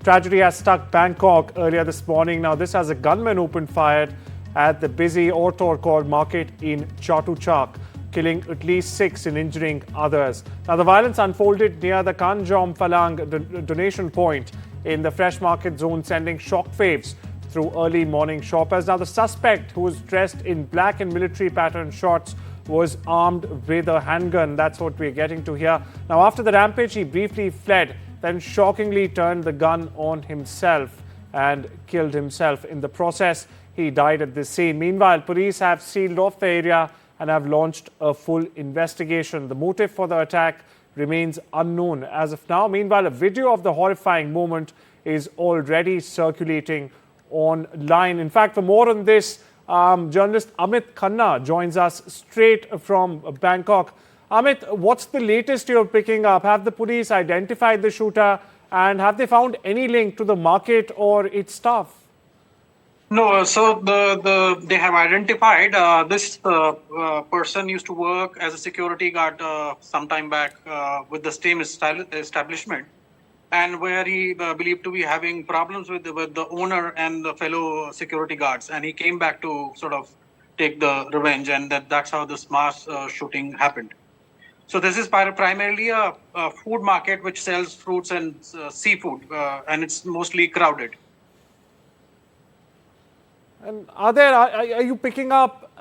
Tragedy has struck Bangkok earlier this morning. Now, this as a gunman opened fire at the busy Ortorkor market in Chatuchak, killing at least 6 and injuring others. Now, the violence unfolded near the Kanjom Phalang donation point in the fresh market zone, sending shockwaves through early morning shoppers. Now, the suspect, who was dressed in black and military pattern shorts, was armed with a handgun. That's what we're getting to here. Now, after the rampage, he briefly fled, then shockingly turned the gun on himself and killed himself. In the process, he died at this scene. Meanwhile, police have sealed off the area and have launched a full investigation. The motive for the attack remains unknown as of now. Meanwhile, a video of the horrifying moment is already circulating online. In fact, for more on this, journalist Amit Khanna joins us straight from Bangkok. Amit, what's the latest you're picking up? Have the police identified the shooter, and have they found any link to the market or its staff? No, so they have identified this person used to work as a security guard some time back with the same establishment, and where he believed to be having problems with the owner and the fellow security guards, and he came back to sort of take the revenge, and that's how this mass shooting happened. So this is primarily a food market which sells fruits and seafood, and it's mostly crowded. And are you picking up,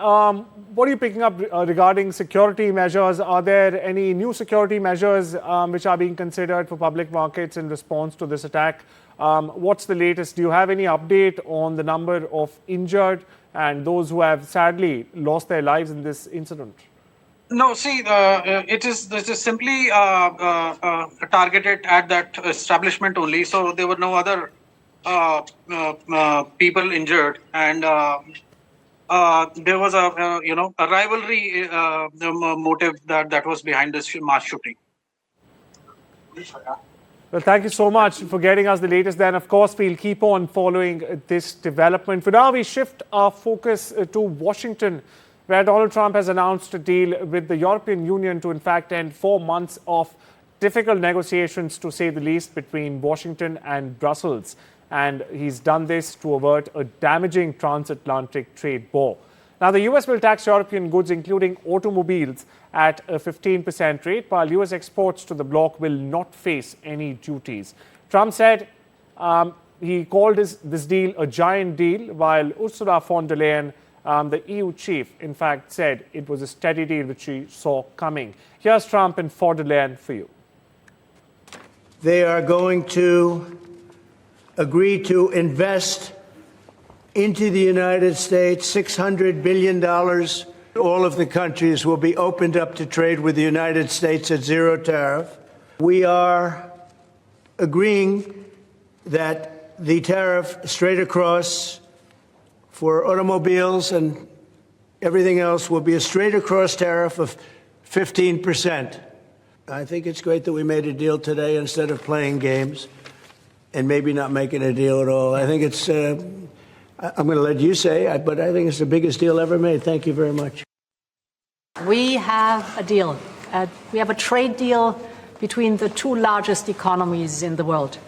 what are you picking up regarding security measures? Are there any new security measures which are being considered for public markets in response to this attack? What's the latest? Do you have any update on the number of injured and those who have sadly lost their lives in this incident? No, see, this is simply targeted at that establishment only. So there were no other people injured, and there was a rivalry motive that was behind this mass shooting. Well, thank you so much for getting us the latest. Then, of course, we'll keep on following this development. For now, we shift our focus to Washington, where Donald Trump has announced a deal with the European Union to, in fact, end 4 months of difficult negotiations, to say the least, between Washington and Brussels. And he's done this to avert a damaging transatlantic trade war. Now, the U.S. will tax European goods, including automobiles, at a 15% rate, while U.S. exports to the bloc will not face any duties. Trump said he called this deal a giant deal, while Ursula von der Leyen, the EU chief, in fact, said it was a steady deal which she saw coming. Here's Trump and von der Leyen for you. They are going to agree to invest into the United States $600 billion. All of the countries will be opened up to trade with the United States at zero tariff. We are agreeing that the tariff straight across for automobiles and everything else will be a straight across tariff of 15%. I think it's great that we made a deal today instead of playing games and maybe not making a deal at all. I think it's, I'm going to let you say, but I think it's the biggest deal ever made. Thank you very much. We have a deal. We have a trade deal between the 2 largest economies in the world.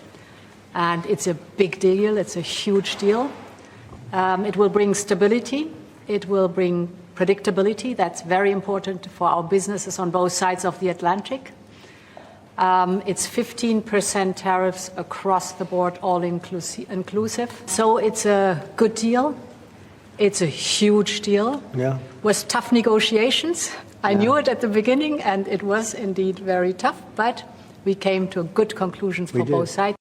And it's a big deal. It's a huge deal. It will bring stability. It will bring predictability. That's very important for our businesses on both sides of the Atlantic. It's 15% tariffs across the board, all inclusive. So it's a good deal. It's a huge deal. Yeah. With tough negotiations. I knew it at the beginning, and it was indeed very tough, but we came to good conclusions for both sides.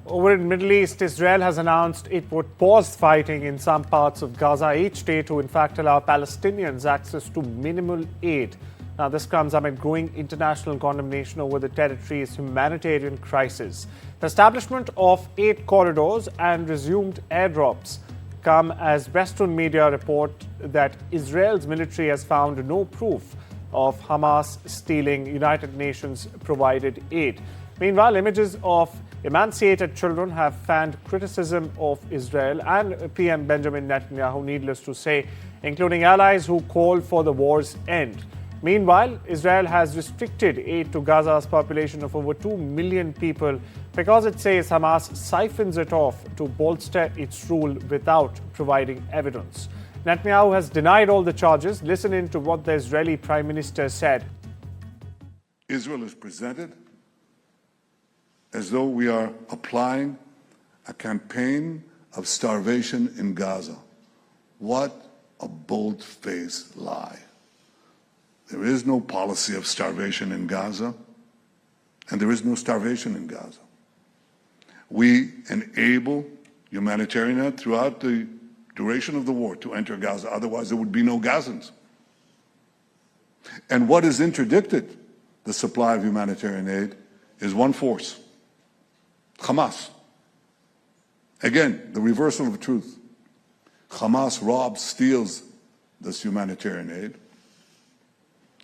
Over in the Middle East, Israel has announced it would pause fighting in some parts of Gaza each day to, in fact, allow Palestinians access to minimal aid. Now, this comes amid growing international condemnation over the territory's humanitarian crisis. The establishment of 8 corridors and resumed airdrops come as Western media report that Israel's military has found no proof of Hamas stealing United Nations-provided aid. Meanwhile, images of emancipated children have fanned criticism of Israel and PM Benjamin Netanyahu, needless to say, including allies who call for the war's end. Meanwhile, Israel has restricted aid to Gaza's population of over 2 million people because it says Hamas siphons it off to bolster its rule without providing evidence. Netanyahu has denied all the charges. Listen in to what the Israeli Prime Minister said. Israel is presented as though we are applying a campaign of starvation in Gaza. What a bold-faced lie. There is no policy of starvation in Gaza, and there is no starvation in Gaza. We enable humanitarian aid throughout the duration of the war to enter Gaza, otherwise there would be no Gazans. And what has interdicted the supply of humanitarian aid is one force, Hamas. Again, the reversal of truth. Hamas robs, steals this humanitarian aid,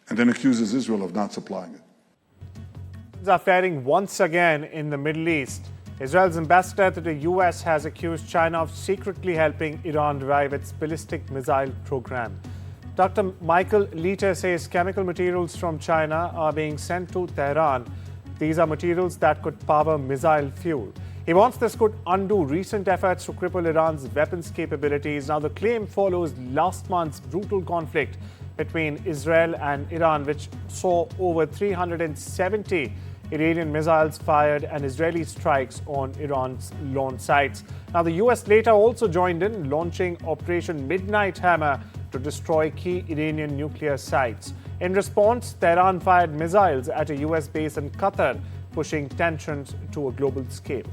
and then accuses Israel of not supplying it. Are faring once again in the Middle East. Israel's ambassador to the US has accused China of secretly helping Iran revive its ballistic missile program. Dr. Michael Leiter says chemical materials from China are being sent to Tehran. These are materials that could power missile fuel. He wants this could undo recent efforts to cripple Iran's weapons capabilities. Now, the claim follows last month's brutal conflict between Israel and Iran, which saw over 370 Iranian missiles fired and Israeli strikes on Iran's launch sites. Now, the US later also joined in, launching Operation Midnight Hammer to destroy key Iranian nuclear sites. In response, Tehran fired missiles at a US base in Qatar, pushing tensions to a global scale.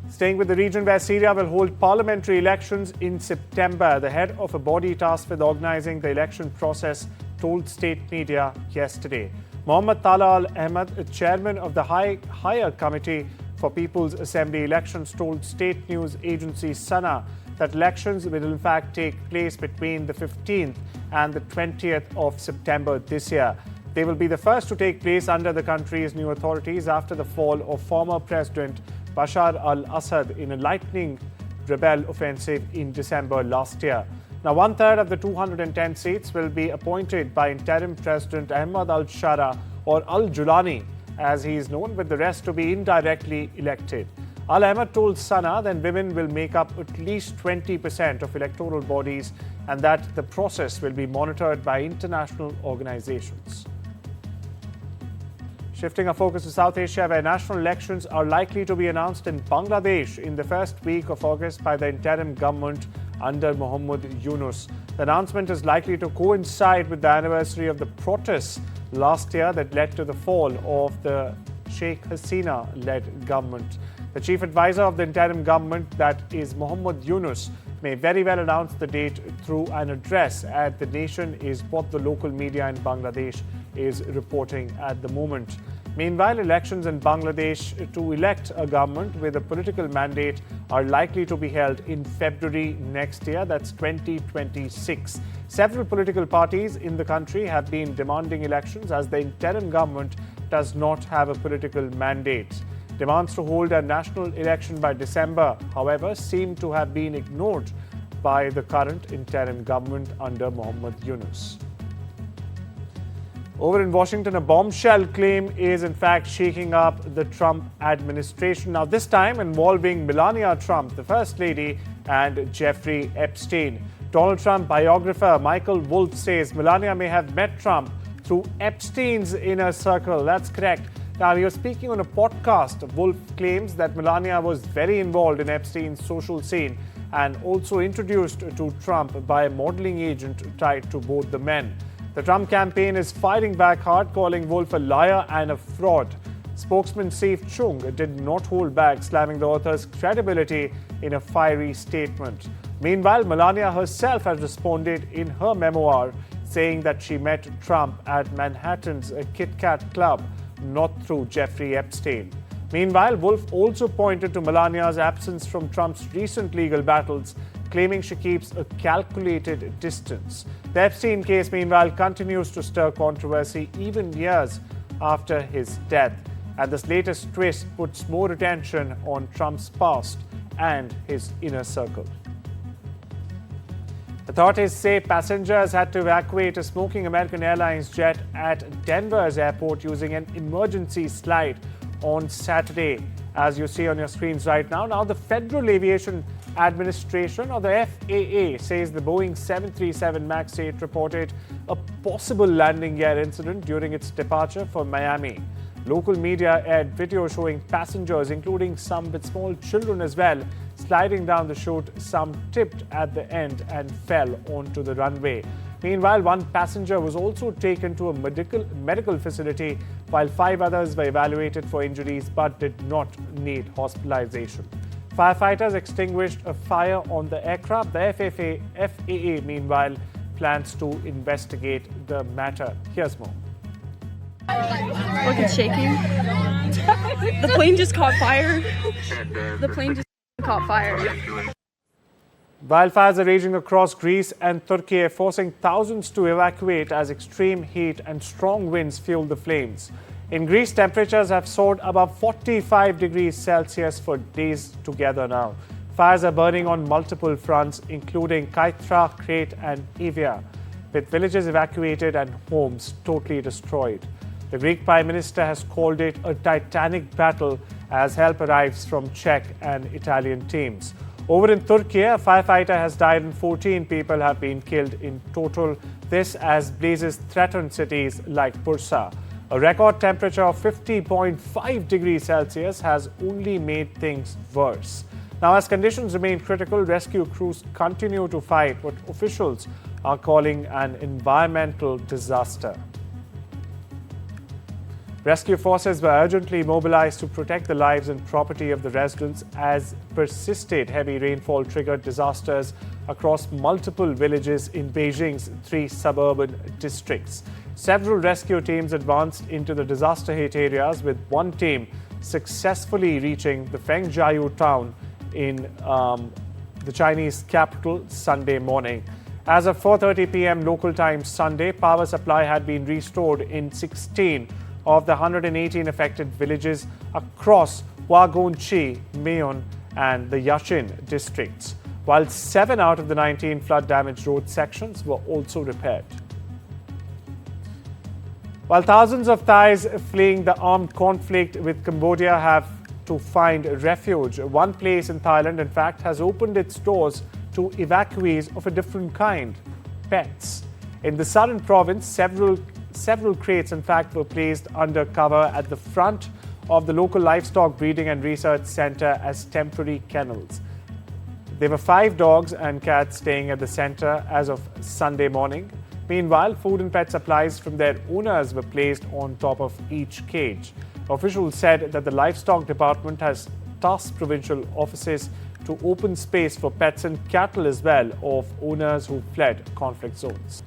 Staying with the region where Syria will hold parliamentary elections in September, the head of a body tasked with organizing the election process told state media yesterday. Mohammad Talal Ahmad, chairman of the Higher Committee for People's Assembly elections, told state news agency Sana that elections will in fact take place between the 15th and the 20th of September this year. They will be the first to take place under the country's new authorities after the fall of former President Bashar al-Assad in a lightning rebel offensive in December last year. Now, one-third of the 210 seats will be appointed by interim President Ahmad al-Shara, or al-Julani, as he is known, with the rest to be indirectly elected. Al-Ahmad told Sana that women will make up at least 20% of electoral bodies and that the process will be monitored by international organizations. Shifting our focus to South Asia, where national elections are likely to be announced in Bangladesh in the first week of August by the interim government under Muhammad Yunus. The announcement is likely to coincide with the anniversary of the protests last year that led to the fall of the Sheikh Hasina-led government. The chief advisor of the interim government, that is Muhammad Yunus, may very well announce the date through an address at the nation, is what the local media in Bangladesh is reporting at the moment. Meanwhile, elections in Bangladesh to elect a government with a political mandate are likely to be held in February next year, that's 2026. Several political parties in the country have been demanding elections as the interim government does not have a political mandate. Demands to hold a national election by December, however, seem to have been ignored by the current interim government under Muhammad Yunus. Over in Washington, a bombshell claim is in fact shaking up the Trump administration. Now, this time involving Melania Trump, the First Lady, and Jeffrey Epstein. Donald Trump biographer Michael Wolff says Melania may have met Trump through Epstein's inner circle. That's correct. Now, he was speaking on a podcast. Wolff claims that Melania was very involved in Epstein's social scene and also introduced to Trump by a modeling agent tied to both the men. The Trump campaign is fighting back hard, calling Wolff a liar and a fraud. Spokesman Saif Chung did not hold back, slamming the author's credibility in a fiery statement. Meanwhile, Melania herself has responded in her memoir, saying that she met Trump at Manhattan's Kit Kat Club, not through Jeffrey Epstein. Meanwhile, Wolff also pointed to Melania's absence from Trump's recent legal battles, claiming she keeps a calculated distance. The Epstein case, meanwhile, continues to stir controversy even years after his death. And this latest twist puts more attention on Trump's past and his inner circle. Authorities say passengers had to evacuate a smoking American Airlines jet at Denver's airport using an emergency slide on Saturday, as you see on your screens right now. Now, the Federal Aviation Administration, or the FAA, says the Boeing 737 MAX 8 reported a possible landing gear incident during its departure from Miami. Local media aired video showing passengers, including some with small children as well, sliding down the chute. Some tipped at the end and fell onto the runway. Meanwhile, one passenger was also taken to a medical facility, while 5 others were evaluated for injuries but did not need hospitalization. Firefighters extinguished a fire on the aircraft. The FAA, meanwhile, plans to investigate the matter. Here's more. Look, it's shaking. The plane just caught fire. The plane just caught fire. Wildfires are raging across Greece and Turkey, forcing thousands to evacuate as extreme heat and strong winds fuel the flames. In Greece, temperatures have soared above 45 degrees Celsius for days together now. Fires are burning on multiple fronts, including Kythra, Crete and Evia, with villages evacuated and homes totally destroyed. The Greek Prime Minister has called it a titanic battle as help arrives from Czech and Italian teams. Over in Turkey, a firefighter has died and 14 people have been killed in total. This as blazes threaten cities like Bursa. A record temperature of 50.5 degrees Celsius has only made things worse. Now, as conditions remain critical, rescue crews continue to fight what officials are calling an environmental disaster. Rescue forces were urgently mobilized to protect the lives and property of the residents as persisted heavy rainfall triggered disasters across multiple villages in Beijing's 3 suburban districts. Several rescue teams advanced into the disaster-hit areas, with one team successfully reaching the Fengjiayu town in the Chinese capital Sunday morning. As of 4:30 p.m. local time Sunday, power supply had been restored in 16 of the 118 affected villages across Huaguanqi, Meon and the Yaxin districts, while 7 out of the 19 flood-damaged road sections were also repaired. While thousands of Thais fleeing the armed conflict with Cambodia have to find refuge, one place in Thailand, in fact, has opened its doors to evacuees of a different kind: pets. In the southern province, several crates, in fact, were placed under cover at the front of the local livestock breeding and research center as temporary kennels. There were 5 dogs and cats staying at the center as of Sunday morning. Meanwhile, food and pet supplies from their owners were placed on top of each cage. Officials said that the livestock department has tasked provincial offices to open space for pets and cattle as well of owners who fled conflict zones.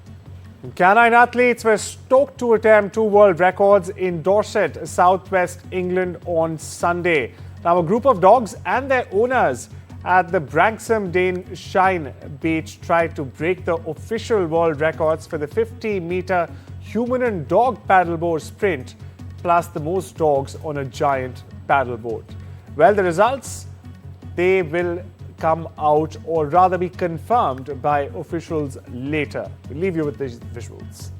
Canine athletes were stoked to attempt 2 world records in Dorset, southwest England on Sunday. Now, a group of dogs and their owners at the Branksome Dane Shine Beach tried to break the official world records for the 50-meter human and dog paddleboard sprint, plus the most dogs on a giant paddleboard. Well, the results, they will come out, or rather be confirmed by officials later. We'll leave you with these visuals.